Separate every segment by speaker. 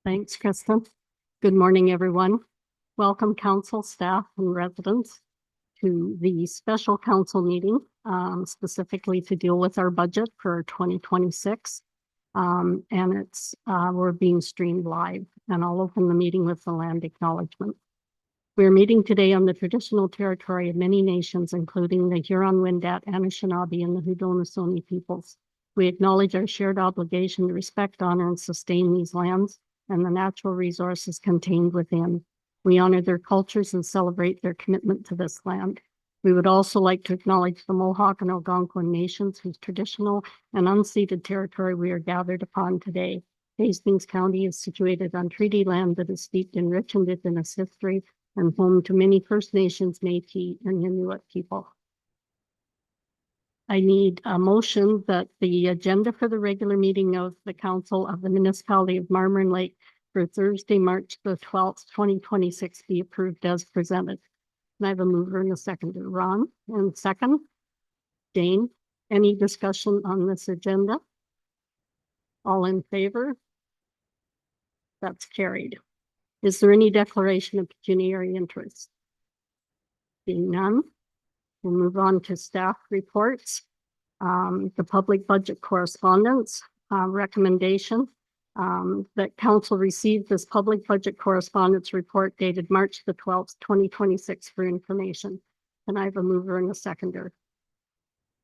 Speaker 1: Thanks, Kristen. Good morning, everyone. Welcome, council, staff, and residents to the special council meeting, specifically to deal with our budget for 2026. And we're being streamed live, and I'll open the meeting with the land acknowledgement. We're meeting today on the traditional territory of many nations, including the Huron-Wendat, Anishinaabe, and the Haudenosaunee peoples. We acknowledge our shared obligation to respect, honor, and sustain these lands and the natural resources contained within. We honor their cultures and celebrate their commitment to this land. We would also like to acknowledge the Mohawk and Algonquin nations whose traditional and unceded territory we are gathered upon today. Hastings County is situated on treaty land that is steeped in rich Indigenous history and home to many First Nations, Métis, and Inuit people. I need a motion that the agenda for the regular meeting of the Council of the Municipality of Marmorant Lake for Thursday, March the 12th, 2026 be approved as presented. And I have a mover and a seconder. Ron, and second, Jane. Any discussion on this agenda? All in favor? That's carried. Is there any declaration of pecuniary interest? Being none, we'll move on to staff reports. The public budget correspondence recommendation that council received this public budget correspondence report dated March the 12th, 2026 for information. And I have a mover and a seconder.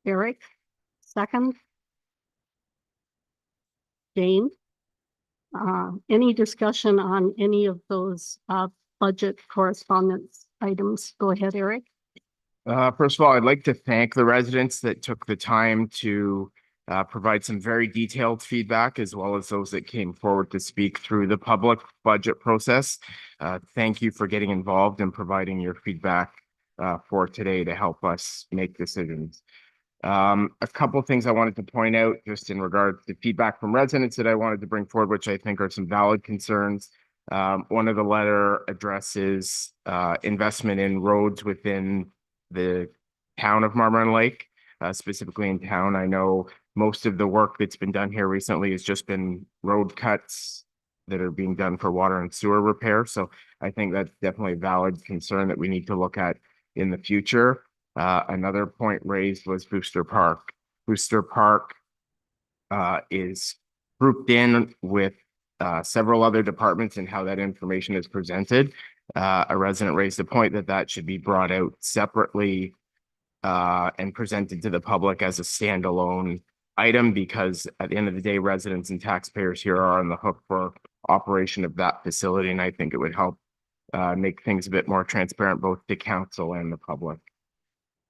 Speaker 1: Eric, second. Jane. Any discussion on any of those budget correspondence items? Go ahead, Eric.
Speaker 2: First of all, I'd like to thank the residents that took the time to provide some very detailed feedback, as well as those that came forward to speak through the public budget process. Thank you for getting involved and providing your feedback for today to help us make decisions. A couple of things I wanted to point out just in regards to feedback from residents that I wanted to bring forward, which I think are some valid concerns. One of the letter addresses investment in roads within the town of Marmorant Lake, specifically in town. I know most of the work that's been done here recently has just been road cuts that are being done for water and sewer repair. So I think that's definitely a valid concern that we need to look at in the future. Another point raised was Booster Park. Booster Park is grouped in with several other departments and how that information is presented. A resident raised the point that that should be brought out separately and presented to the public as a standalone item, because at the end of the day, residents and taxpayers here are on the hook for operation of that facility. And I think it would help make things a bit more transparent, both to council and the public.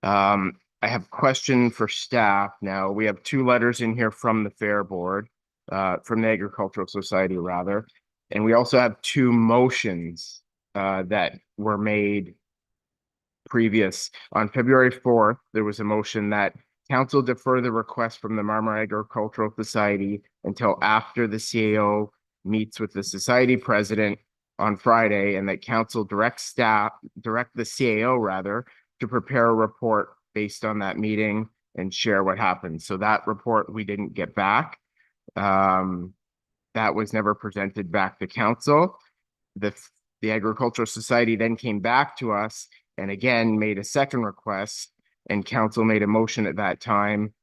Speaker 2: I have a question for staff. Now, we have 2 letters in here from the Fair Board, from the Agricultural Society rather. And we also have 2 motions that were made previous. On February 4th, there was a motion that council defer the request from the Marmorant Agricultural Society until after the CAO meets with the society president on Friday, and that council direct the CAO rather to prepare a report based on that meeting and share what happened. So that report we didn't get back. That was never presented back to council. The Agricultural Society then came back to us and again made a second request, and council made a motion at that time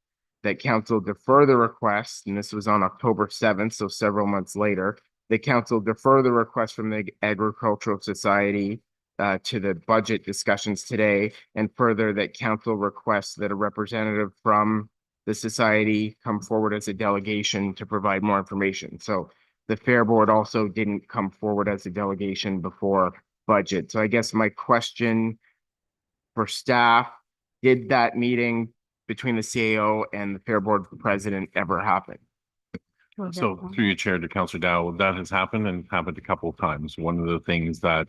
Speaker 2: that council defer the request, and this was on October 7th, so several months later. The council defer the request from the Agricultural Society to the budget discussions today, and further that council requests that a representative from the society come forward as a delegation to provide more information. So the Fair Board also didn't come forward as a delegation before budget. So I guess my question for staff, did that meeting between the CAO and the Fair Board president ever happen?
Speaker 3: So through your chair to Councillor Dow, that has happened and happened a couple of times. One of the things that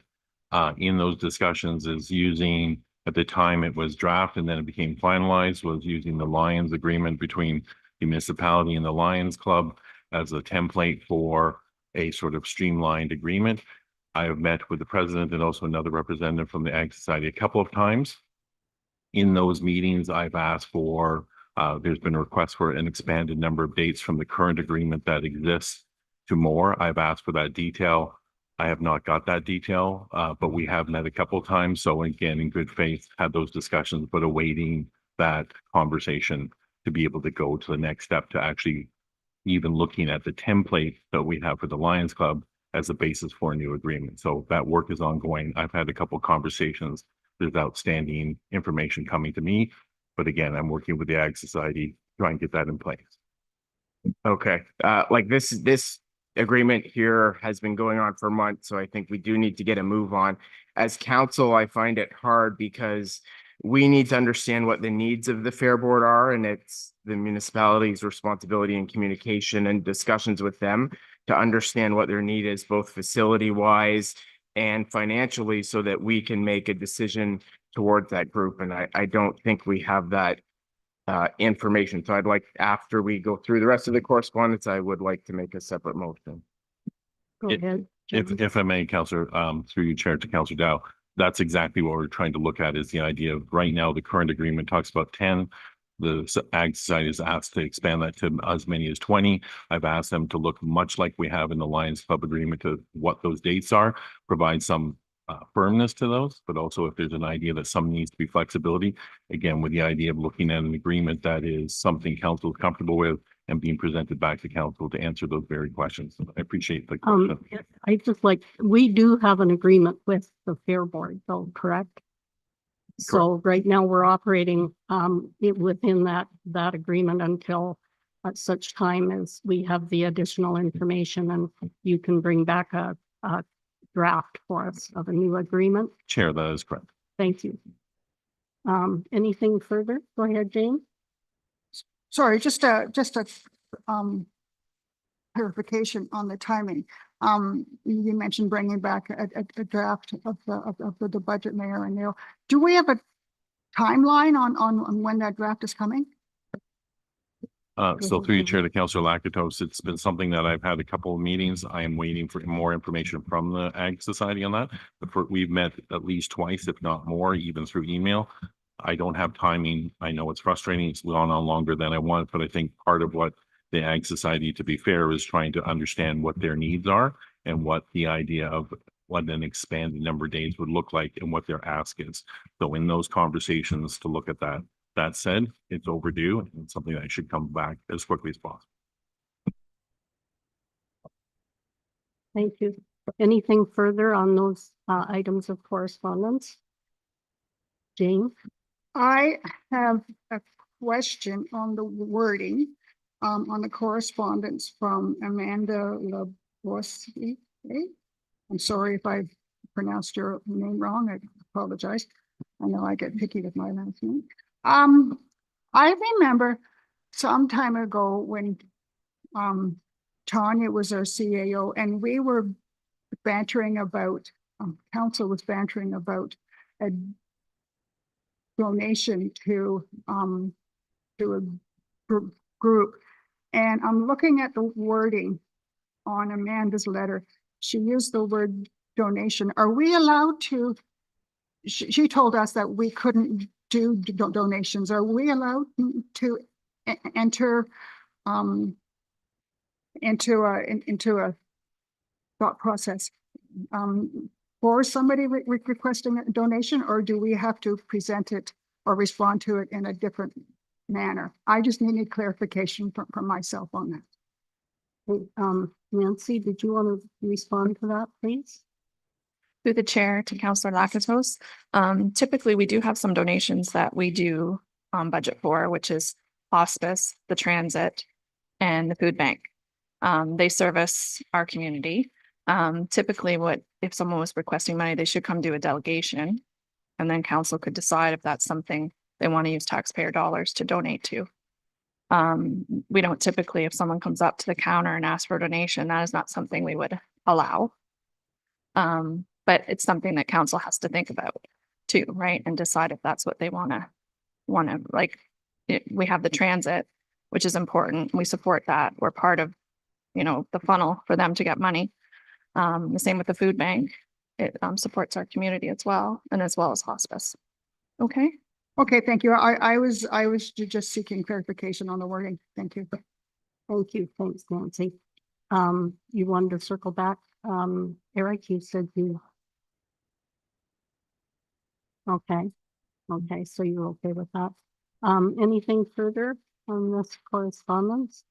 Speaker 3: in those discussions is using, at the time it was draft and then it became finalized, was using the Lions agreement between the municipality and the Lions Club as a template for a sort of streamlined agreement. I have met with the president and also another representative from the Ag Society a couple of times. In those meetings, I've asked for, there's been a request for an expanded number of dates from the current agreement that exists to more. I've asked for that detail. I have not got that detail, but we have met a couple of times. So again, in good faith, had those discussions, but awaiting that conversation to be able to go to the next step to actually even looking at the template that we have for the Lions Club as a basis for a new agreement. So that work is ongoing. I've had a couple of conversations. There's outstanding information coming to me. But again, I'm working with the Ag Society, trying to get that in place.
Speaker 2: Okay, like this agreement here has been going on for months, so I think we do need to get a move on. As council, I find it hard because we need to understand what the needs of the Fair Board are, and it's the municipality's responsibility and communication and discussions with them to understand what their need is, both facility wise and financially, so that we can make a decision towards that group. And I don't think we have that information. So I'd like, after we go through the rest of the correspondence, I would like to make a separate motion.
Speaker 1: Go
Speaker 3: It-
Speaker 1: ahead. Jim.
Speaker 3: If I may, Councillor, through you, Chair, to Councillor Dow, that's exactly what we're trying to look at, is the idea of right now, the current agreement talks about 10. The Ag Society has asked to expand that to as many as 20. I've asked them to look much like we have in the Lions Club agreement to what those dates are, provide some firmness to those, but also if there's an idea that some needs to be flexibility, again, with the idea of looking at an agreement that is something council is comfortable with and being presented back to council to answer those very questions. I appreciate the question.
Speaker 1: I just like, we do have an agreement with the Fair Board, though, correct? So right now we're operating within that agreement until at such time as we have the additional information and you can bring back a draft for us of a new agreement.
Speaker 3: Chair, that is correct.
Speaker 1: Thank you. Anything further? Go ahead, Jane.
Speaker 4: Sorry, just a clarification on the timing. You mentioned bringing back a draft of the budget, Mayor and Neil. Do we have a timeline on when that draft is coming?
Speaker 3: So through you, Chair, to Councillor Lakatos, it's been something that I've had a couple of meetings. I am waiting for more information from the Ag Society on that. We've met at least twice, if not more, even through email. I don't have timing. I know it's frustrating. It's gone on longer than I want, but I think part of what the Ag Society, to be fair, is trying to understand what their needs are and what the idea of what an expanded number of days would look like and what their ask is. So in those conversations to look at that. That said, it's overdue and it's something that should come back as quickly as possible.
Speaker 1: Thank you. Anything further on those items of correspondence? Jane?
Speaker 4: I have a question on the wording, on the correspondence from Amanda Labosky. I'm sorry if I pronounced your name wrong. I apologize. I know I get picky with my last name. I remember some time ago when Tanya was our CAO and we were bantering about, council was bantering about a donation to a group. And I'm looking at the wording on Amanda's letter. She used the word donation. Are we allowed to, she told us that we couldn't do donations. Are we allowed to enter into a thought process for somebody requesting a donation, or do we have to present it or respond to it in a different manner? I just needed clarification from myself on that.
Speaker 1: Nancy, did you want to respond to that, please?
Speaker 5: Through the chair to Councillor Lakatos. Typically, we do have some donations that we do budget for, which is hospice, the transit, and the food bank. They service our community. Typically, if someone was requesting money, they should come do a delegation, and then council could decide if that's something they want to use taxpayer dollars to donate to. We don't typically, if someone comes up to the counter and asks for a donation, that is not something we would allow. But it's something that council has to think about too, right? And decide if that's what they want to like. We have the transit, which is important. We support that. We're part of, the funnel for them to get money. The same with the food bank. It supports our community as well, and as well as hospice. Okay.
Speaker 4: Okay, thank you. I was just seeking clarification on the wording. Thank you.
Speaker 1: Thank you. Thanks, Nancy. You wanted to circle back, Eric, you said you. Okay, okay, so you're okay with that. Anything further on this correspondence?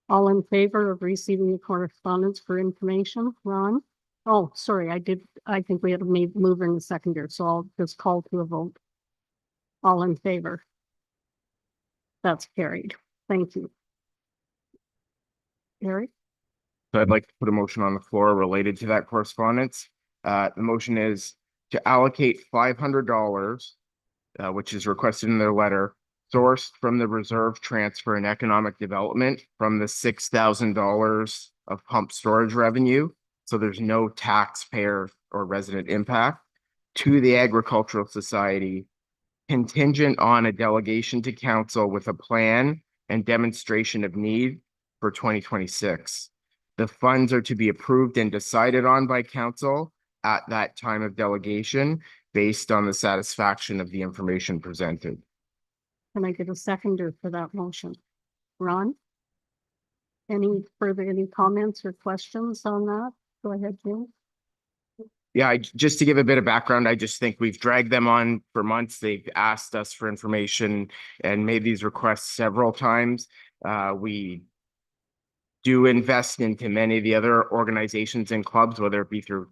Speaker 1: All in favor of receiving the correspondence for information, Ron? Oh, sorry, I think we had a mover and a seconder, so I'll just call to a vote. All in favor? That's carried. Thank you. Eric?
Speaker 2: So I'd like to put a motion on the floor related to that correspondence. The motion is to allocate $500, which is requested in their letter, sourced from the reserve transfer and economic development from the $6,000 of pump storage revenue. So there's no taxpayer or resident impact to the Agricultural Society, contingent on a delegation to council with a plan and demonstration of need for 2026. The funds are to be approved and decided on by council at that time of delegation based on the satisfaction of the information presented.
Speaker 1: Can I get a seconder for that motion? Ron? Any comments or questions on that? Go ahead, Jim.
Speaker 2: Yeah, just to give a bit of background, I just think we've dragged them on for months. They've asked us for information and made these requests several times. We do invest into many of the other organizations and clubs, whether it be through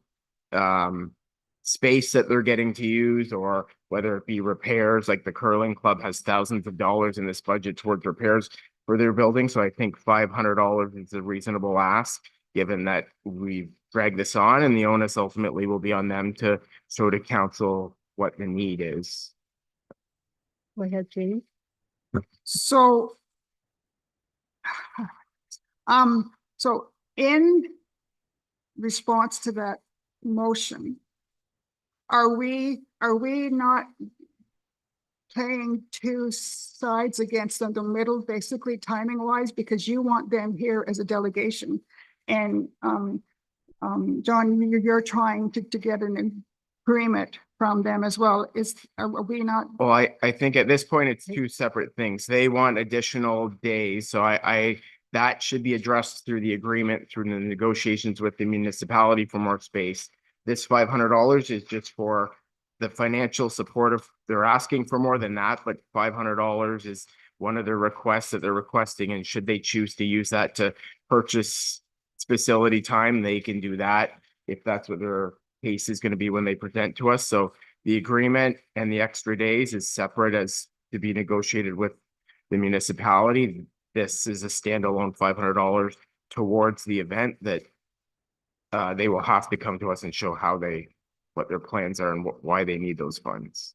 Speaker 2: space that they're getting to use, or whether it be repairs, like the curling club has thousands of dollars in this budget towards repairs for their building. So I think $500 is a reasonable ask, given that we've dragged this on, and the onus ultimately will be on them to show to council what the need is.
Speaker 1: Go ahead, Jane.
Speaker 4: So, so in response to that motion, are we not playing two sides against them, the middle, basically timing wise, because you want them here as a delegation, and John, you're trying to get an agreement from them as well. Are we not?
Speaker 2: Well, I think at this point, it's two separate things. They want additional days, so that should be addressed through the agreement, through the negotiations with the municipality for more space. This $500 is just for the financial support of, they're asking for more than that, but $500 is one of their requests that they're requesting, and should they choose to use that to purchase facility time, they can do that if that's what their case is going to be when they present to us. So the agreement and the extra days is separate, as to be negotiated with the municipality. This is a standalone $500 towards the event that they will have to come to us and show what their plans are and why they need those funds.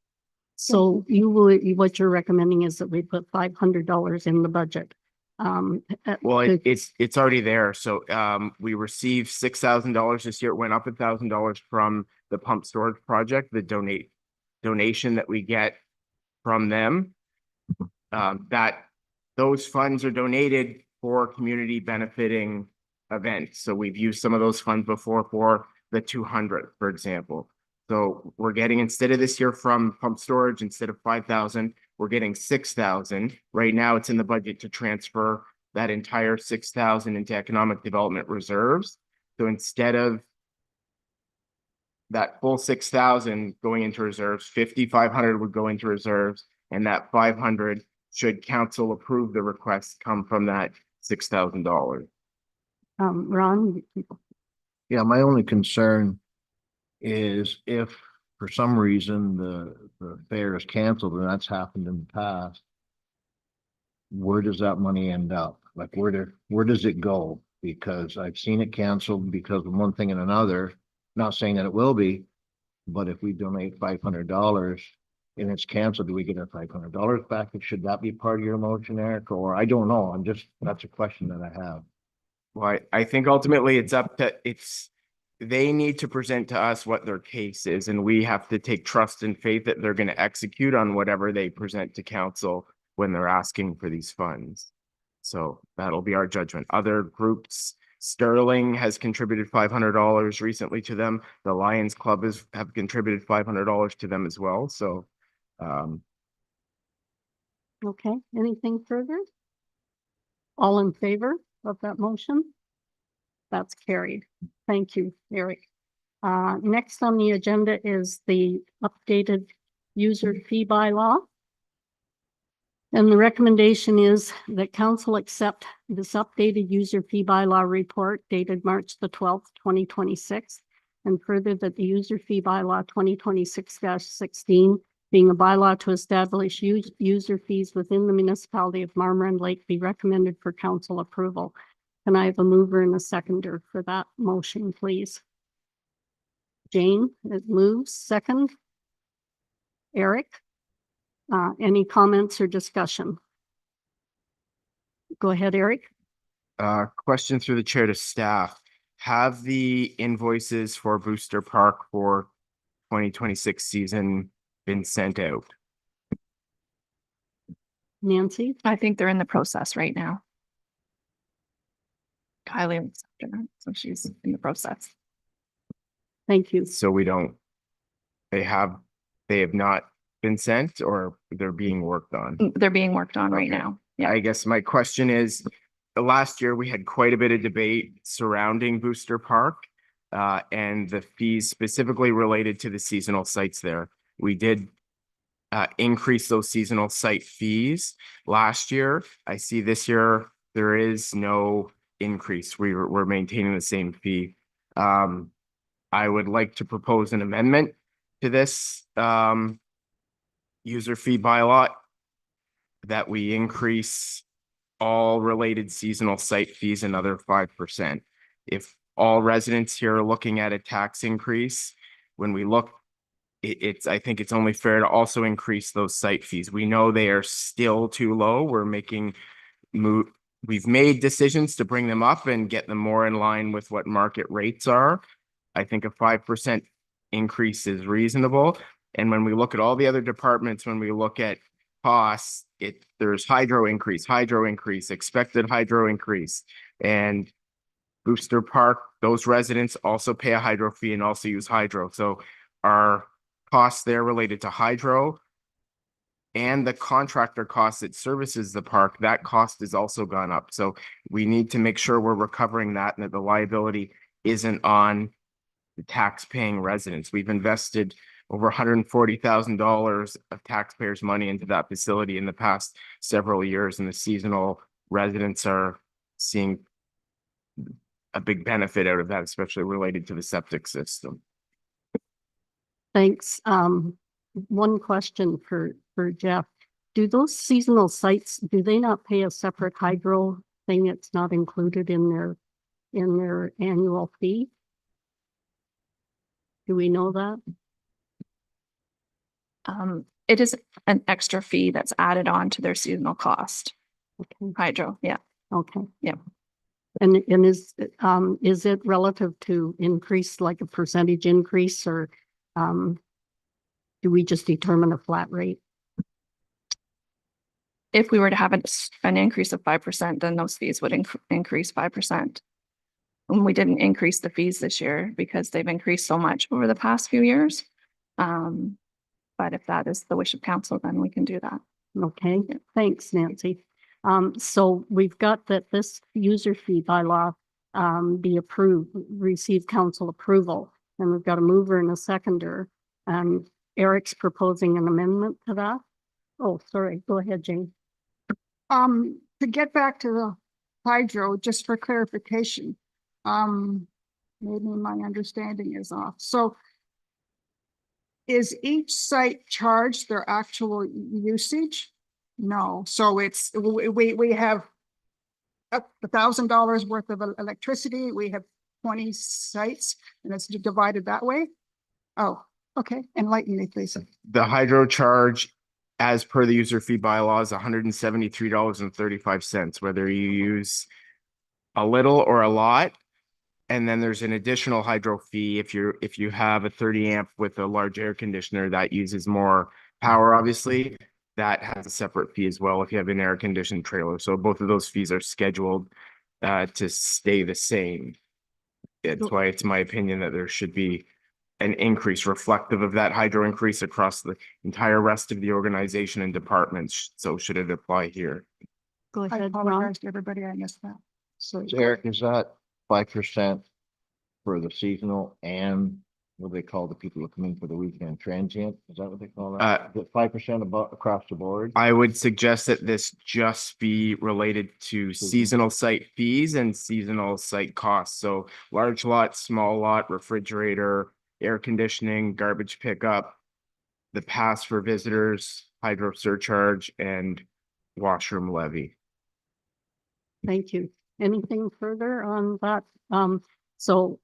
Speaker 1: So what you're recommending is that we put $500 in the budget.
Speaker 2: Well, it's already there. So we received $6,000 this year. It went up $1,000 from the pump storage project, the donation that we get from them. That those funds are donated for community benefiting events. So we've used some of those funds before for the 200th, for example. So we're getting, instead of this year from pump storage, instead of 5,000, we're getting 6,000. Right now it's in the budget to transfer that entire 6,000 into economic development reserves. So instead of that full 6,000 going into reserves, 5,500 would go into reserves, and that 500, should council approve the request, come from that $6,000.
Speaker 1: Ron?
Speaker 6: Yeah, my only concern is if for some reason the fair is canceled, and that's happened in the past, where does that money end up? Like, where does it go? Because I've seen it canceled because of one thing and another. Not saying that it will be, but if we donate $500 and it's canceled, do we get our $500 back? Should that be part of your motion, Eric? Or I don't know. That's a question that I have.
Speaker 2: Well, I think ultimately it's up to, they need to present to us what their case is, and we have to take trust and faith that they're going to execute on whatever they present to council when they're asking for these funds. So that'll be our judgment. Other groups, Sterling has contributed $500 recently to them. The Lions Club have contributed $500 to them as well. So,
Speaker 1: Okay, anything further? All in favor of that motion? That's carried. Thank you, Eric. Next on the agenda is the updated user fee bylaw. And the recommendation is that council accept this updated user fee bylaw report dated March the 12th, 2026. And further that the user fee bylaw 2026-16 being a bylaw to establish user fees within the municipality of Marmorant Lake be recommended for council approval. Can I have a mover and a seconder for that motion, please? Jane, it moves. Second. Eric, any comments or discussion? Go ahead, Eric.
Speaker 2: Question through the chair to staff. Have the invoices for Booster Park for 2026 season been sent out?
Speaker 1: Nancy?
Speaker 5: I think they're in the process right now. Kylie, looks after her, so she's in the process.
Speaker 1: Thank you.
Speaker 2: So they have not been sent, or they're being worked on?
Speaker 5: They're being worked on right
Speaker 2: Okay.
Speaker 5: now. Yeah.
Speaker 2: I guess my question is, last year we had quite a bit of debate surrounding Booster Park and the fees specifically related to the seasonal sites there. We did increase those seasonal site fees last year. I see this year there is no increase. We're maintaining the same fee. I would like to propose an amendment to this user fee bylaw that we increase all related seasonal site fees another 5%. If all residents here are looking at a tax increase, when we look, I think it's only fair to also increase those site fees. We know they are still too low. We've made decisions to bring them up and get them more in line with what market rates are. I think a 5% increase is reasonable. And when we look at all the other departments, when we look at costs, there's hydro increase, expected hydro increase. And Booster Park, those residents also pay a hydro fee and also use hydro. So our costs there related to hydro and the contractor cost that services the park, that cost has also gone up. So we need to make sure we're recovering that and that the liability isn't on the tax-paying residents. We've invested over $140,000 of taxpayers' money into that facility in the past several years, and the seasonal residents are seeing a big benefit out of that, especially related to the septic system.
Speaker 1: Thanks. One question for Jeff. Do those seasonal sites, do they not pay a separate hydro thing? It's not included in their annual fee? Do we know that?
Speaker 5: It is an extra fee that's added on to their seasonal cost.
Speaker 1: Okay.
Speaker 5: Hydro, yeah.
Speaker 1: Okay.
Speaker 5: Yep.
Speaker 1: And is it relative to increase, like a percentage increase, or do we just determine a flat rate?
Speaker 5: If we were to have an increase of 5%, then those fees would increase 5%. And we didn't increase the fees this year because they've increased so much over the past few years. But if that is the wish of council, then we can do that.
Speaker 1: Okay, thanks, Nancy. So we've got that this user fee bylaw be approved, receive council approval, and we've got a mover and a seconder. Eric's proposing an amendment to that. Oh, sorry, go ahead, Jane.
Speaker 4: To get back to the hydro, just for clarification, maybe my understanding is off. So is each site charged their actual usage? No. So it's, we have $1,000 worth of electricity. We have 20 sites and it's divided that way. Oh, okay. Enlighten me, please.
Speaker 2: The hydro charge, as per the user fee bylaw, is $173.35, whether you use a little or a lot. And then there's an additional hydro fee if you have a 30 amp with a large air conditioner that uses more power, obviously, that has a separate fee as well if you have an air conditioned trailer. So both of those fees are scheduled to stay the same. That's why it's my opinion that there should be an increase reflective of that hydro increase across the entire rest of the organization and departments. So should it apply here?
Speaker 1: Go
Speaker 4: I
Speaker 1: ahead, Ron.
Speaker 4: apologize to everybody. I missed that. So
Speaker 6: Eric, is that 5% for the seasonal and what do they call the people who come in for the weekend, transient? Is that what they call that? Is it 5% above across the board?
Speaker 2: I would suggest that this just be related to seasonal site fees and seasonal site costs. So large lot, small lot, refrigerator, air conditioning, garbage pickup, the pass for visitors, hydro surcharge, and washroom levy.
Speaker 1: Thank you. Anything further on that? So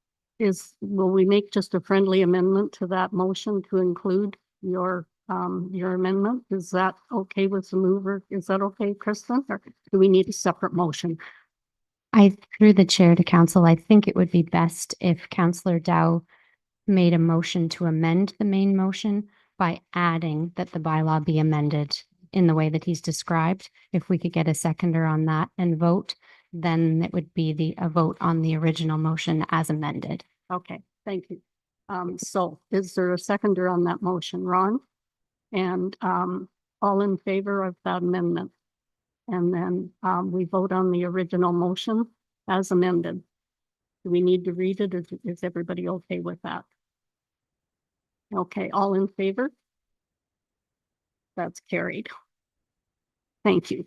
Speaker 1: will we make just a friendly amendment to that motion to include your amendment? Is that okay with the mover? Is that okay, Kristen? Or do we need a separate motion?
Speaker 7: Through the chair to council, I think it would be best if Councillor Dow made a motion to amend the main motion by adding that the bylaw be amended in the way that he's described. If we could get a seconder on that and vote, then it would be a vote on the original motion as amended.
Speaker 1: Okay, thank you. So is there a seconder on that motion, Ron? And all in favor of that amendment? And then we vote on the original motion as amended. Do we need to read it, or is everybody okay with that? Okay, all in favor? That's carried. Thank you.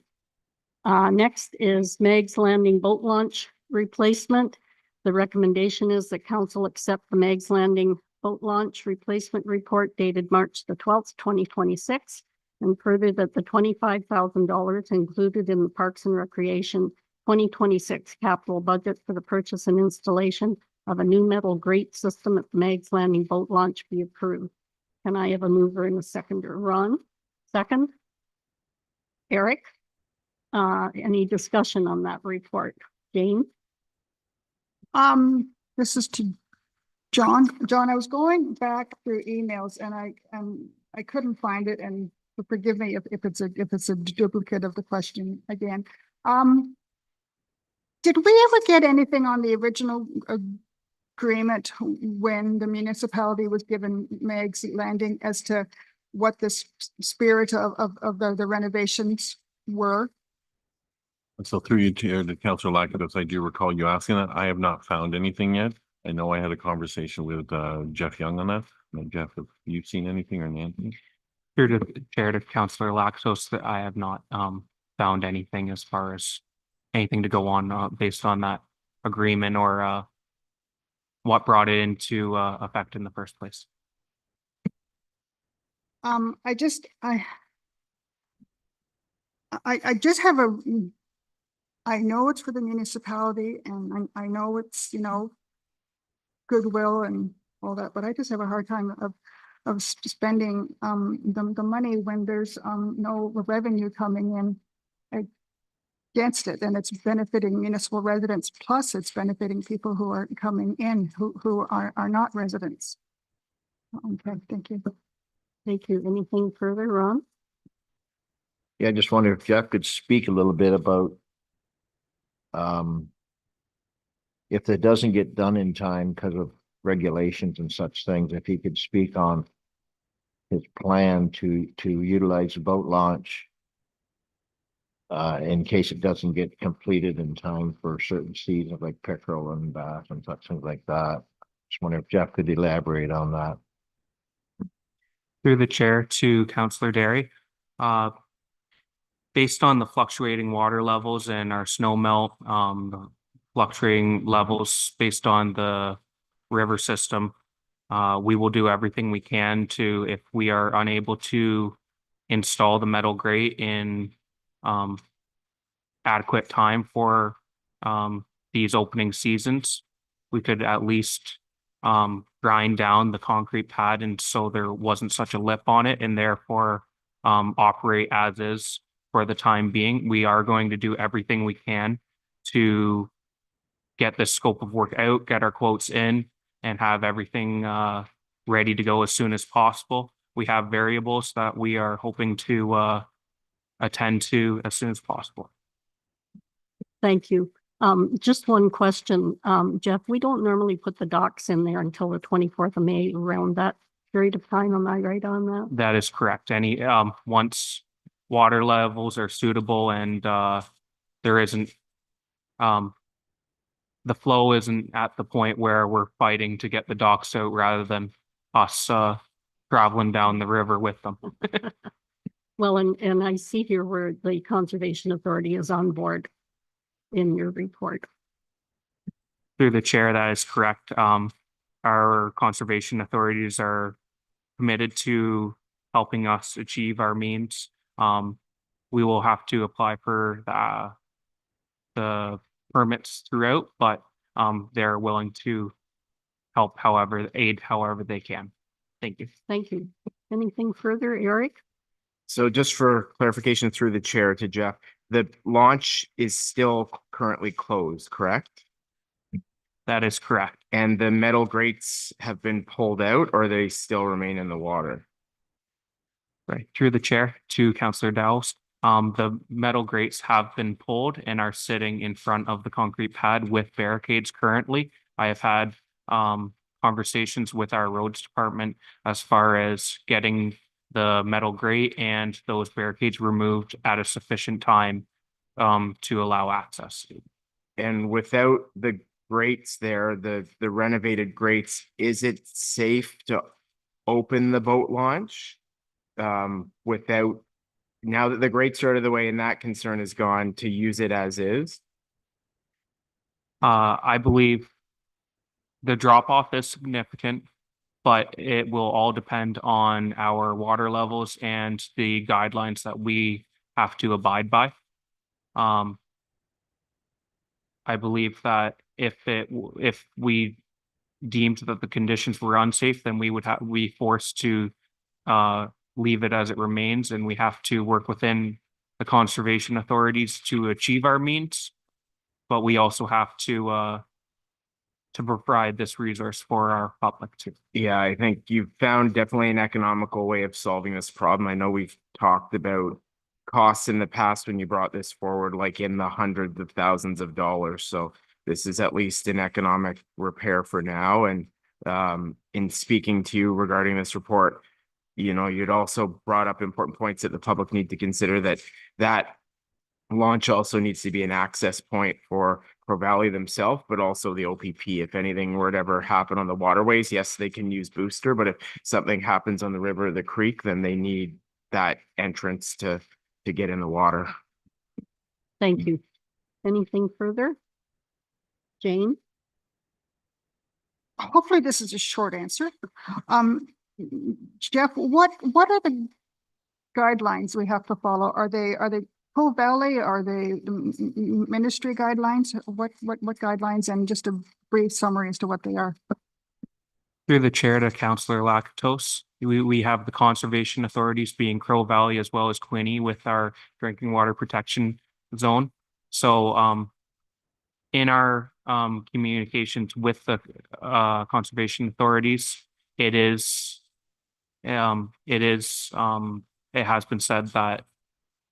Speaker 1: Next is Meg's Landing boat launch replacement. The recommendation is that council accept the Meg's Landing boat launch replacement report dated March the 12th, 2026, and further that the $25,000 included in the Parks and Recreation 2026 capital budget for the purchase and installation of a new metal grate system at the Meg's Landing boat launch be approved. Can I have a mover and a seconder? Ron, second. Eric, any discussion on that report? Jane?
Speaker 4: This is to John. John, I was going back through emails and I couldn't find it, and forgive me if it's a duplicate of the question again. Did we ever get anything on the original agreement when the municipality was given Meg's Landing as to what the spirit of the renovations were?
Speaker 3: And so through you to Councillor Lakatos, I do recall you asking that. I have not found anything yet. I know I had a conversation with Jeff Young on that. Jeff, have you seen anything, or Nancy?
Speaker 8: Here to chair to Councillor Lakatos, that I have not found anything as far as anything to go on based on that agreement or what brought it into effect in the first place.
Speaker 4: I just have I know it's for the municipality, and I know it's, you know, goodwill and all that, but I just have a hard time of spending the money when there's no revenue coming in against it, and it's benefiting municipal residents, plus it's benefiting people who are coming in who are not residents. Okay, thank you.
Speaker 1: Thank you. Anything further, Ron?
Speaker 6: Yeah, I just wonder if Jeff could speak a little bit about if it doesn't get done in time because of regulations and such things, if he could speak on his plan to utilize the boat launch in case it doesn't get completed in time for certain seasons like pickerel and bass and such things like that. Just wonder if Jeff could elaborate on that.
Speaker 8: Through the chair to Councillor Derry, based on the fluctuating water levels and our snow melt, fluctuating levels based on the river system, we will do everything we can to, if we are unable to install the metal grate in adequate time for these opening seasons, we could at least grind down the concrete pad, and so there wasn't such a lip on it, and therefore operate as is for the time being. We are going to do everything we can to get this scope of work out, get our quotes in, and have everything ready to go as soon as possible. We have variables that we are hoping to attend to as soon as possible.
Speaker 1: Thank you. Just one question, Jeff, we don't normally put the docks in there until the 24th of May, around that period of time. Am I right on that?
Speaker 8: That is correct. Once water levels are suitable and there isn't the flow isn't at the point where we're fighting to get the docks out rather than us traveling down the river with them.
Speaker 1: Well, and I see here where the Conservation Authority is on board in your report.
Speaker 8: Through the chair, that is correct. Our conservation authorities are committed to helping us achieve our means. We will have to apply for the permits throughout, but they're willing to help aid however they can. Thank you.
Speaker 1: Thank you. Anything further, Eric?
Speaker 2: So just for clarification through the chair to Jeff, the launch is still currently closed, correct?
Speaker 8: That is correct.
Speaker 2: And the metal grates have been pulled out, or they still remain in the water?
Speaker 8: Right. Through the chair to Councillor Dowse. The metal grates have been pulled and are sitting in front of the concrete pad with barricades currently. I have had conversations with our roads department as far as getting the metal grate and those barricades removed at a sufficient time to allow access.
Speaker 2: And without the grates there, the renovated grates, is it safe to open the boat launch? Without, now that the grates are out of the way and that concern is gone, to use it as is?
Speaker 8: I believe the drop off is significant, but it will all depend on our water levels and the guidelines that we have to abide by. I believe that if we deemed that the conditions were unsafe, then we would be forced to leave it as it remains, and we have to work within the conservation authorities to achieve our means. But we also have to provide this resource for our public too.
Speaker 2: Yeah, I think you've found definitely an economical way of solving this problem. I know we've talked about costs in the past when you brought this forward, like in the hundreds of thousands of dollars. So this is at least an economic repair for now. And in speaking to you regarding this report, you know, you'd also brought up important points that the public need to consider, that launch also needs to be an access point for Crow Valley themselves, but also the OPP. If anything were to ever happen on the waterways, yes, they can use booster, but if something happens on the river or the creek, then they need that entrance to get in the water.
Speaker 1: Thank you. Anything further? Jane?
Speaker 4: Hopefully this is a short answer. Jeff, what are the guidelines we have to follow? Are they Crow Valley? Are they ministry guidelines? What guidelines? And just a brief summary as to what they are.
Speaker 8: Through the chair to Councillor Lakatos, we have the conservation authorities being Crow Valley as well as Quinte with our drinking water protection zone. So in our communications with the conservation authorities, it has been said that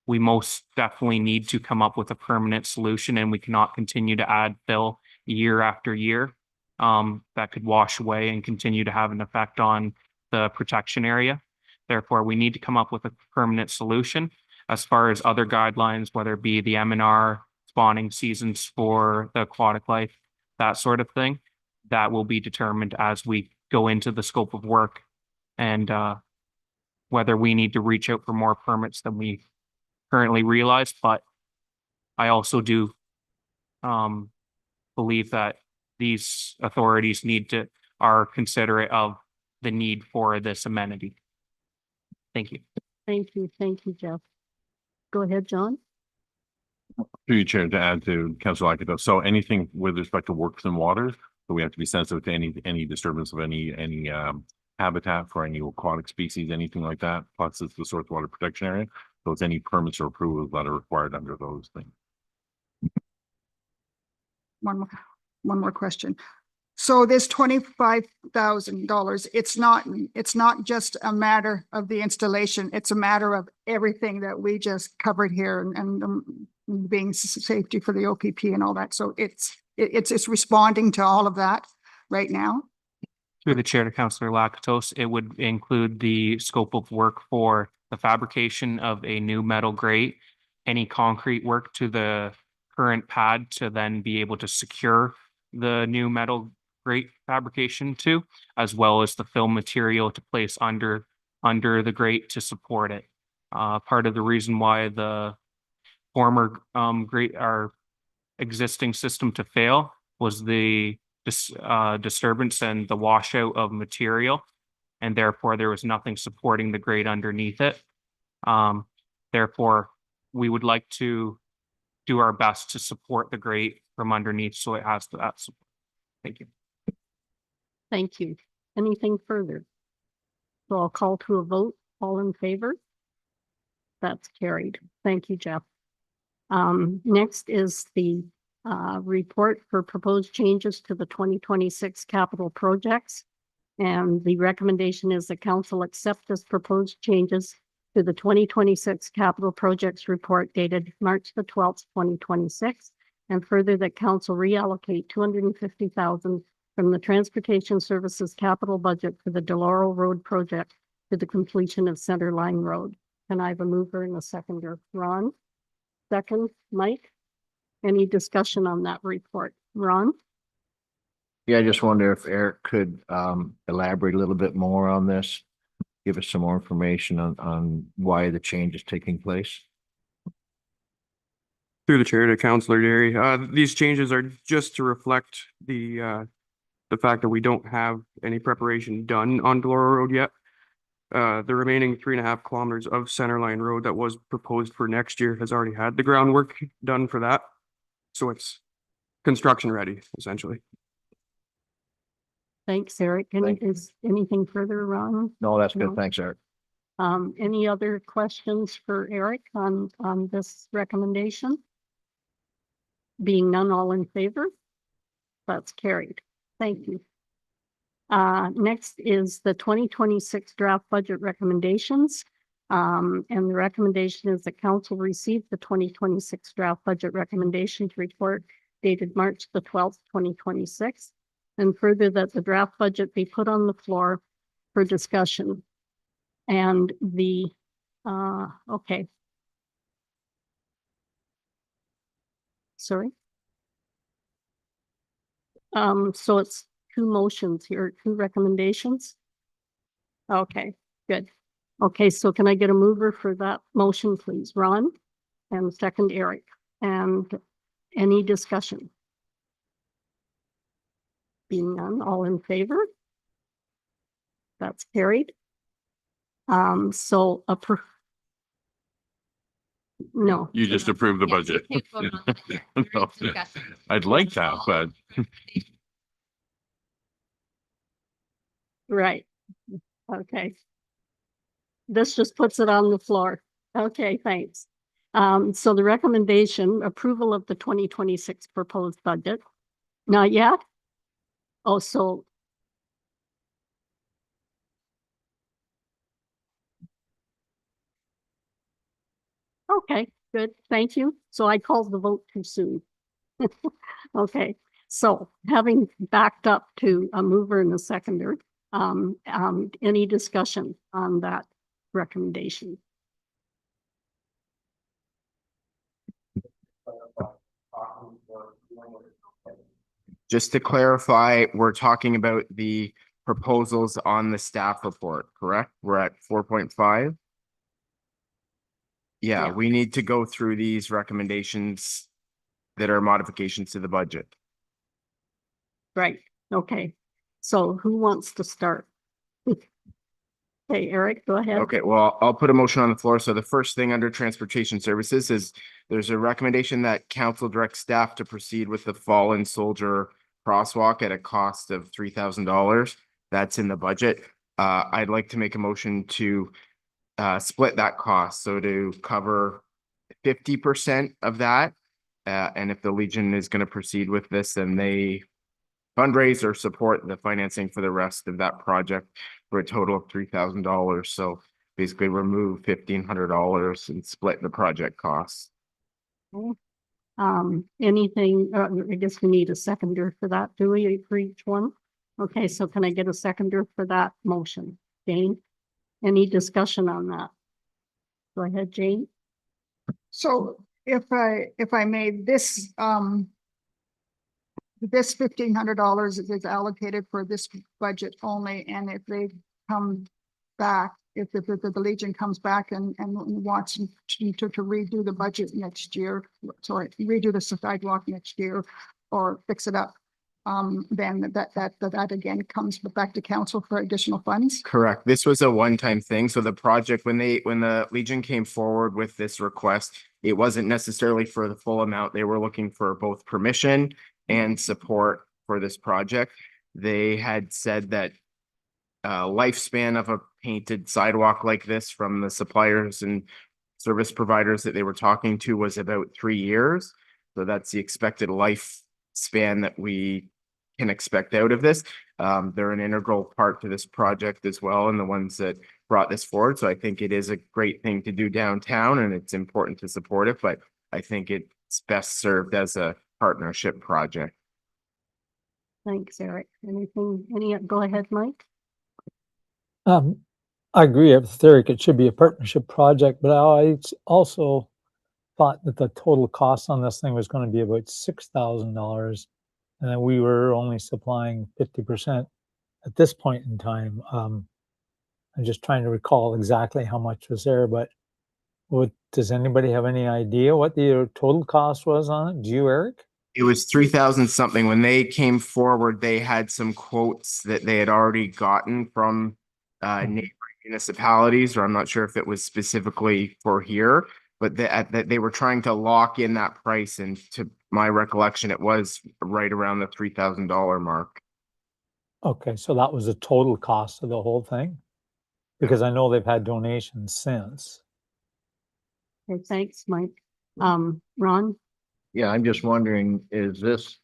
Speaker 8: we most definitely need to come up with a permanent solution, and we cannot continue to add fill year after year. That could wash away and continue to have an effect on the protection area. Therefore, we need to come up with a permanent solution. As far as other guidelines, whether it be the MNR, spawning seasons for the aquatic life, that sort of thing, that will be determined as we go into the scope of work, and whether we need to reach out for more permits than we currently realize. But I also do believe that these authorities are considerate of the need for this amenity. Thank you.
Speaker 1: Thank you. Thank you, Jeff. Go ahead, John.
Speaker 3: Through your chair to add to Councillor Lakatos. So anything with respect to works and waters, so we have to be sensitive to any disturbance of any habitat for any aquatic species, anything like that. Plus it's the source water protection area. So it's any permits or approvals that are required under those things.
Speaker 4: One more question. So this $25,000, it's not just a matter of the installation, it's a matter of everything that we just covered here and being safety for the OPP and all that. So it's responding to all of that right now.
Speaker 8: Through the chair to Councillor Lakatos, it would include the scope of work for the fabrication of a new metal grate, any concrete work to the current pad to then be able to secure the new metal grate fabrication to, as well as the fill material to place under the grate to support it. Part of the reason why the former grate, our existing system to fail was the disturbance and the washout of material, and therefore there was nothing supporting the grate underneath it. Therefore, we would like to do our best to support the grate from underneath so it has that support. Thank you.
Speaker 1: Thank you. Anything further? So I'll call to a vote. All in favor? That's carried. Thank you, Jeff. Next is the report for proposed changes to the 2026 capital projects. And the recommendation is the council accept as proposed changes to the 2026 capital projects report dated March the 12th, 2026. And further that council reallocate $250,000 from the Transportation Services capital budget for the Deloro Road project to the completion of Center Line Road. Can I have a mover and a seconder? Ron? Second, Mike? Any discussion on that report? Ron?
Speaker 6: Yeah, I just wonder if Eric could elaborate a little bit more on this. Give us some more information on why the change is taking place.
Speaker 9: Through the chair to Councillor Derry, these changes are just to reflect the fact that we don't have any preparation done on Deloro Road yet. The remaining 3.5 kilometers of Centerline Road that was proposed for next year has already had the groundwork done for that. So it's construction ready, essentially.
Speaker 1: Thanks, Eric. Is anything further, Ron?
Speaker 6: No, that's good.
Speaker 1: No.
Speaker 6: Thanks, Eric.
Speaker 1: Any other questions for Eric on this recommendation? Being none, all in favor? That's carried. Thank you. Next is the 2026 draft budget recommendations. And the recommendation is that council receive the 2026 draft budget recommendations report dated March the 12th, 2026. And further that the draft budget be put on the floor for discussion. And the, okay. Sorry. So it's two motions here, two recommendations. Okay, good. Okay, so can I get a mover for that motion, please? Ron? And second, Eric. And any discussion? Being none, all in favor? That's carried. So no.
Speaker 3: You just approved the budget. No, I'd like that, but
Speaker 1: Right. Okay. This just puts it on the floor. Okay, thanks. So the recommendation, approval of the 2026 proposed budget. Not yet? Oh, so. Okay, good. Thank you. So I called the vote too soon. Okay, so having backed up to a mover and a seconder, any discussion on that recommendation?
Speaker 2: Just to clarify, we're talking about the proposals on the staff report, correct? We're at 4.5. Yeah,
Speaker 1: Yeah.
Speaker 2: we need to go through these recommendations that are modifications to the budget.
Speaker 1: Right, okay. So who wants to start? Okay, Eric, go ahead.
Speaker 2: Okay, well, I'll put a motion on the floor. So the first thing under transportation services is there's a recommendation that council direct staff to proceed with the fallen soldier crosswalk at a cost of $3,000. That's in the budget. I'd like to make a motion to split that cost. So to cover 50% of that. And if the Legion is going to proceed with this, then they fundraise or support the financing for the rest of that project for a total of $3,000. So basically remove $1,500 and split the project costs.
Speaker 1: Anything, I guess we need a seconder for that, do we, for each one? Okay, so can I get a seconder for that motion? Jane, any discussion on that? Go ahead, Jane.
Speaker 4: So if I made this, this $1,500 is allocated for this budget only, and if they come back, if the Legion comes back and wants to redo the budget next year, sorry, redo the sidewalk next year or fix it up, then that again comes back to council for additional funds.
Speaker 2: Correct. This was a one-time thing. So the project, when the Legion came forward with this request, it wasn't necessarily for the full amount. They were looking for both permission and support for this project. They had said that lifespan of a painted sidewalk like this from the suppliers and service providers that they were talking to was about 3 years. So that's the expected lifespan that we can expect out of this. They're an integral part to this project as well, and the ones that brought this forward. So I think it is a great thing to do downtown, and it's important to support it, but I think it's best served as a partnership project.
Speaker 1: Thanks, Eric. Go ahead, Mike.
Speaker 10: I agree with Eric. It should be a partnership project, but I also thought that the total cost on this thing was going to be about $6,000, and that we were only supplying 50% at this point in time. I'm just trying to recall exactly how much was there, but does anybody have any idea what the total cost was on it? Do you, Eric?
Speaker 2: It was 3,000 something. When they came forward, they had some quotes that they had already gotten from neighboring municipalities, or I'm not sure if it was specifically for here, but that they were trying to lock in that price. And to my recollection, it was right around the $3,000 mark.
Speaker 10: Okay, so that was the total cost of the whole thing? Because I know they've had donations since.
Speaker 1: Okay, thanks, Mike. Ron?
Speaker 6: Yeah, I'm just wondering, is this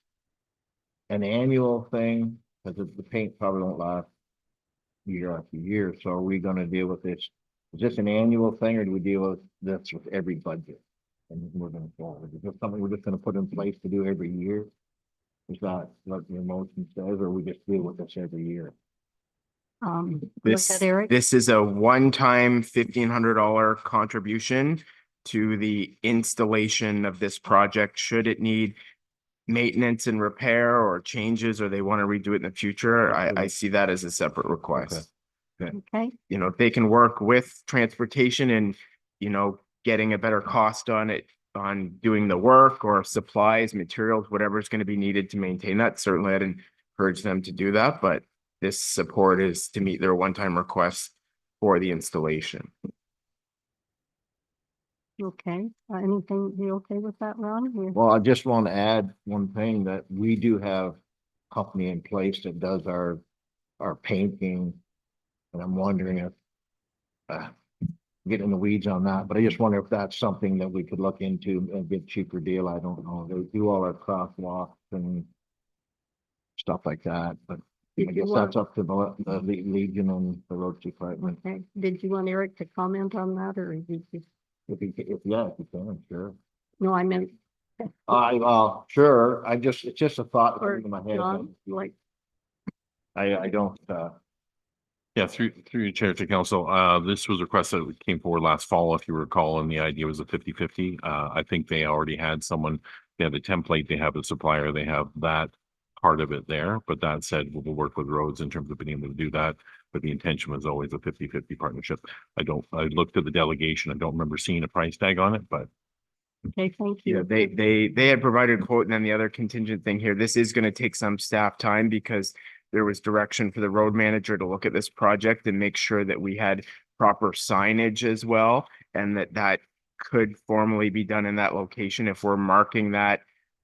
Speaker 6: an annual thing? Because the paint probably won't last year after year. So are we gonna deal with this? Is this an annual thing, or do we deal with this with every budget? And we're gonna forward. Is this something we're just gonna put in place to do every year? Is that what your motion says, or we just deal with this every year?
Speaker 1: Go
Speaker 2: This,
Speaker 1: ahead, Eric.
Speaker 2: this is a one-time $1,500 contribution to the installation of this project. Should it need maintenance and repair or changes, or they want to redo it in the future, I see that as a separate request.
Speaker 1: Okay,
Speaker 2: You know, if they can work with transportation and, you know, getting a better cost on it, on doing the work or supplies, materials, whatever is going to be needed to maintain that, certainly I'd encourage them to do that. But this support is to meet their one-time request for the installation.
Speaker 1: okay. Anything, you okay with that, Ron?
Speaker 6: Well, I just want to add one thing, that we do have a company in place that does our painting. And I'm wondering if, get in the weeds on that, but I just wonder if that's something that we could look into and get a cheaper deal. I don't know. They do all our crosswalks and stuff like that, but I
Speaker 1: Did you
Speaker 6: guess
Speaker 1: want-
Speaker 6: that's up to the Legion and the roads department.
Speaker 1: Okay, did you want Eric to comment on that, or did you?
Speaker 6: If you can, sure.
Speaker 1: No, I meant.
Speaker 6: Sure. It's just a thought that
Speaker 1: Or
Speaker 6: came to my head.
Speaker 1: John, like,
Speaker 6: I don't,
Speaker 3: Yeah, through your chair to council, this was a request that came forward last fall, if you recall, and the idea was a 50-50. I think they already had someone, they have a template, they have a supplier, they have that part of it there. But that said, we'll work with roads in terms of being able to do that. But the intention was always a 50-50 partnership. I looked at the delegation. I don't remember seeing a price tag on it, but
Speaker 1: okay, thank
Speaker 2: Yeah,
Speaker 1: you.
Speaker 2: they had provided a quote, and then the other contingent thing here, this is going to take some staff time because there was direction for the road manager to look at this project and make sure that we had proper signage as well, and that could formally be done in that location. If we're marking that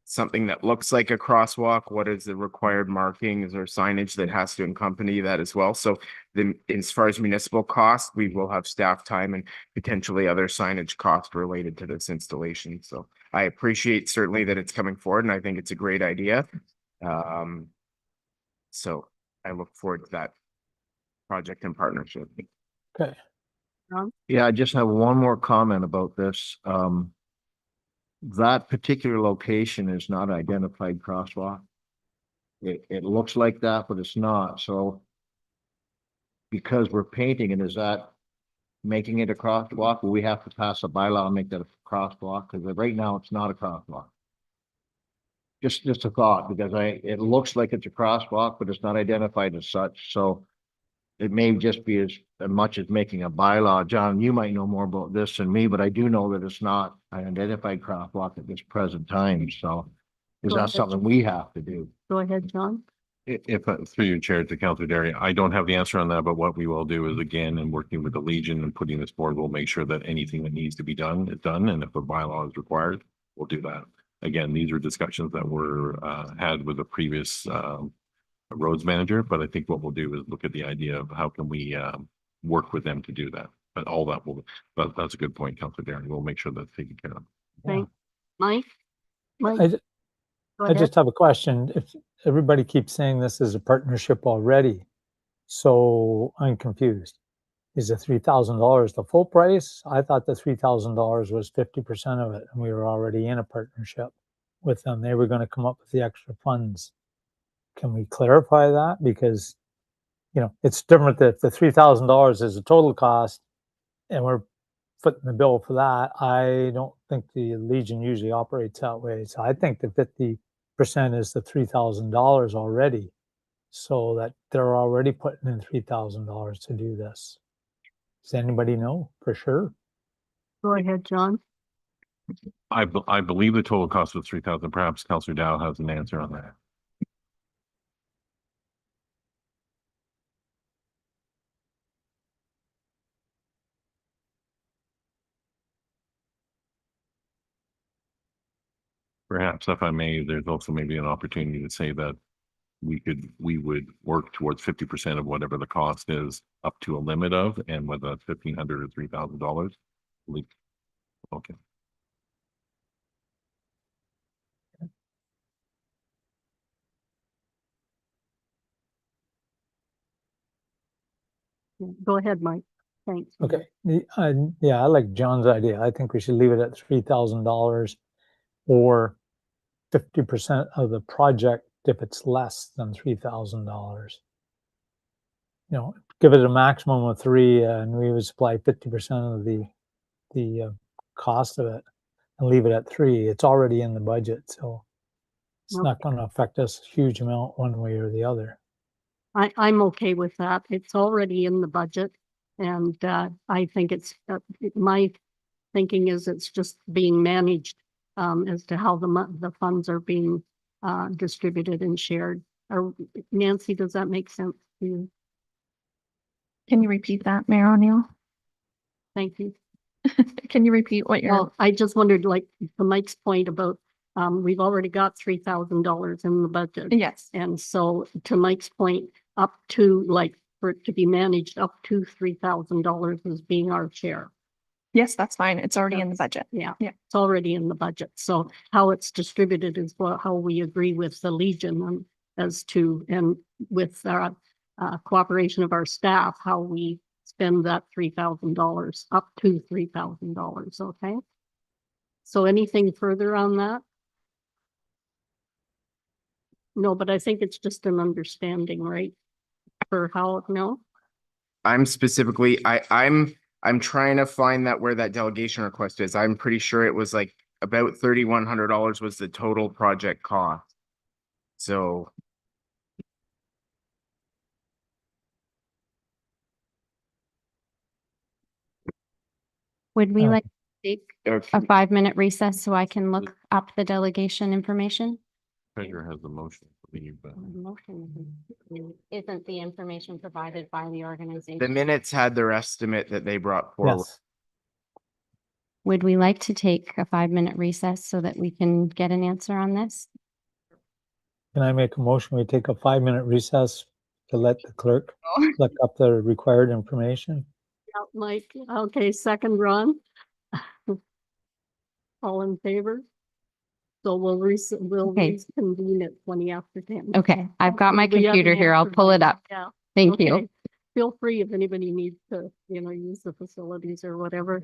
Speaker 2: something that looks like a crosswalk, what is the required markings or signage that has to accompany that as well? So then, as far as municipal costs, we will have staff time and potentially other signage costs related to this installation. So I appreciate certainly that it's coming forward, and I think it's a great idea. So I look forward to that project and partnership.
Speaker 10: Okay.
Speaker 6: yeah, I just have one more comment about this. That particular location is not identified crosswalk. It looks like that, but it's not. So because we're painting it, is that making it a crosswalk? Will we have to pass a bylaw and make that a crosswalk? Because right now it's not a crosswalk. just a thought, because it looks like it's a crosswalk, but it's not identified as such, so it may just be as much as making a bylaw. John, you might know more about this than me, but I do know that it's not an identified crosswalk at this present time, so is
Speaker 1: Go
Speaker 6: that
Speaker 1: ahead.
Speaker 6: something we have to do?
Speaker 1: Go ahead, John.
Speaker 3: If, through your chair to Councillor Derry, I don't have the answer on that, but what we will do is again, in working with the Legion and putting this forward, we'll make sure that anything that needs to be done is done. And if a bylaw is required, we'll do that. Again, these are discussions that were had with the previous roads manager, but I think what we'll do is look at the idea of how can we work with them to do that. But all that will, but that's a good point, Councillor Derry. We'll make sure that's taken care of.
Speaker 1: Thank, Mike? Mike,
Speaker 10: I, ju-
Speaker 1: go
Speaker 10: I
Speaker 1: ahead.
Speaker 10: just have a question. If everybody keeps saying this is a partnership already, so I'm confused. Is the $3,000 the full price? I thought the $3,000 was 50% of it, and we were already in a partnership with them. They were going to come up with the extra funds. Can we clarify that? Because, you know, it's different that if the $3,000 is the total cost and we're footing the bill for that. I don't think the Legion usually operates that way. So I think the 50% is the $3,000 already. So that they're already putting in $3,000 to do this. Does anybody know for sure?
Speaker 1: Go ahead, John.
Speaker 3: I believe the total cost was 3,000. Perhaps Councillor Dow has an answer on that. Perhaps, if I may, there's also maybe an opportunity to say that we would work towards 50% of whatever the cost is up to a limit of, and whether that's $1,500 or $3,000. Okay.
Speaker 1: Go ahead, Mike. Thanks.
Speaker 10: Okay. Yeah, I like John's idea. I think we should leave it at $3,000 or 50% of the project if it's less than $3,000. You know, give it a maximum of 3, and we would supply 50% of the cost of it, and leave it at 3. It's already in the budget, so it's not going to affect us a huge amount one way or the other.
Speaker 1: I'm okay with that. It's already in the budget. And I think my thinking is it's just being managed as to how the funds are being distributed and shared. Nancy, does that make sense to you?
Speaker 5: Can you repeat that, Mayor O'Neill?
Speaker 1: Thank you.
Speaker 5: Can you repeat what you're,
Speaker 1: Well, I just wondered, like, to Mike's point about we've already got $3,000 in the budget.
Speaker 5: yes,
Speaker 1: And so to Mike's point, up to like for it to be managed up to $3,000 as being our share.
Speaker 5: yes, that's fine. It's already in the budget.
Speaker 1: Yeah.
Speaker 5: Yeah.
Speaker 1: It's already in the budget. So how it's distributed is how we agree with the Legion and as to, and with our cooperation of our staff, how we spend that $3,000 up to $3,000. Okay. So anything further on that? No, but I think it's just an understanding, right? For how, no?
Speaker 2: I'm specifically, I'm trying to find that where that delegation request is. I'm pretty sure it was like about $3,100 was the total project cost. So.
Speaker 7: Would we
Speaker 10: Okay.
Speaker 7: like to take a 5-minute recess so I can look up the delegation information?
Speaker 3: Treasurer has the motion. I believe, but-
Speaker 7: Isn't the information provided by the organization?
Speaker 2: The minutes had their estimate that they brought forward.
Speaker 10: Yes.
Speaker 7: Would we like to take a 5-minute recess so that we can get an answer on this?
Speaker 10: Can I make a motion? We take a 5-minute recess to let the clerk look up the required information?
Speaker 1: Yeah, Mike, okay, second Ron. All in favor? So we'll
Speaker 7: Okay.
Speaker 1: reconvene at 20 after 10.
Speaker 7: Okay, I've got my
Speaker 1: We have
Speaker 7: computer
Speaker 1: an
Speaker 7: here. I'll
Speaker 1: answer
Speaker 7: pull
Speaker 1: for
Speaker 7: it
Speaker 1: you.
Speaker 7: up.
Speaker 1: Yeah.
Speaker 7: Thank you.
Speaker 1: Okay. Feel free if anybody needs to, use the facilities or whatever.